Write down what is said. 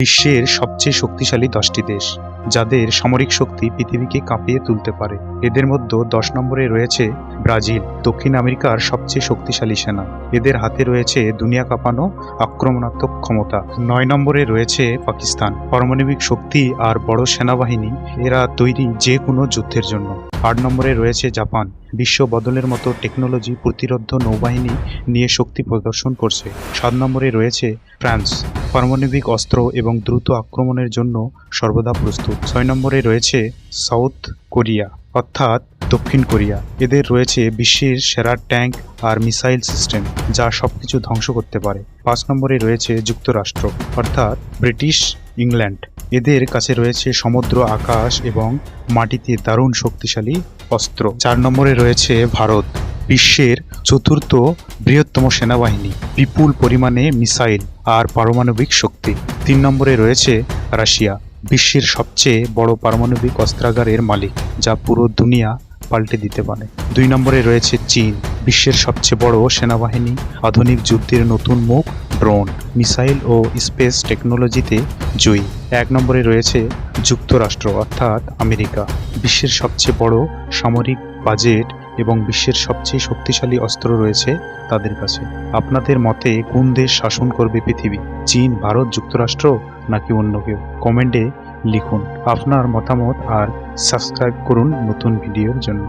বিশ্বের সবচেয়ে শক্তিশালী 10টি দেশ যাদের সামরিক শক্তি পৃথিবীকে কাঁপিয়ে তুলতে পারে। এদের মধ্যে 10 নম্বরে রয়েছে ব্রাজিল, দক্ষিণ আমেরিকার সবচেয়ে শক্তিশালী সেনা। এদের হাতে রয়েছে দুনিয়া কাঁপানো আক্রমণাত্মক ক্ষমতা। 9 নম্বরে রয়েছে পাকিস্তান, পারমাণবিক শক্তি আর বড় সেনাবাহিনী। এরা তৈরি যে কোনো যুদ্ধের জন্য। 8 নম্বরে রয়েছে জাপান, বিশ্ব বদলের মতো টেকনোলজি প্রতিরোধ নৌবাহিনী নিয়ে শক্তি প্রদর্শন করছে। 7 নম্বরে রয়েছে ফ্রান্স, পারমাণবিক অস্ত্র এবং দ্রুত আক্রমণের জন্য সর্বদা প্রস্তুত। 6 নম্বরে রয়েছে সাউথ কোরিয়া অর্থাৎ দক্ষিণ কোরিয়া। এদের রয়েছে বিশ্বের সেরা ট্যাঙ্ক আর মিসাইল সিস্টেম যা সবকিছু ধ্বংস করতে পারে। 5 নম্বরে রয়েছে যুক্তরাষ্ট্র অর্থাৎ ব্রিটিশ ইংল্যান্ড। এদের কাছে রয়েছে সমুদ্র, আকাশ এবং মাটিতে দারুণ শক্তিশালী অস্ত্র। 4 নম্বরে রয়েছে ভারত, বিশ্বের চতুর্থ বৃহত্তম সেনাবাহিনী, বিপুল পরিমাণে মিসাইল আর পারমাণবিক শক্তি। 3 নম্বরে রয়েছে রাশিয়া, বিশ্বের সবচেয়ে বড় পারমাণবিক অস্ত্রাগারের মালিক যা পুরো দুনিয়া পাল্টে দিতে পারে। 2 নম্বরে রয়েছে চীন, বিশ্বের সবচেয়ে বড় সেনাবাহিনী, আধুনিক যুদ্ধের নতুন মুখ, ড্রোন, মিসাইল ও স্পেস টেকনোলজিতে জয়ী। 1 নম্বরে রয়েছে যুক্তরাষ্ট্র অর্থাৎ আমেরিকা, বিশ্বের সবচেয়ে বড় সামরিক বাজেট এবং বিশ্বের সবচেয়ে শক্তিশালী অস্ত্র রয়েছে তাদের কাছে। আপনাদের মতে কোন দেশ শাসন করবে পৃথিবী? চীন, ভারত, যুক্তরাষ্ট্র নাকি অন্য কেউ? কমেন্টে লিখুন আপনার মতামত আর সাবস্ক্রাইব করুন নতুন ভিডিওর জন্য।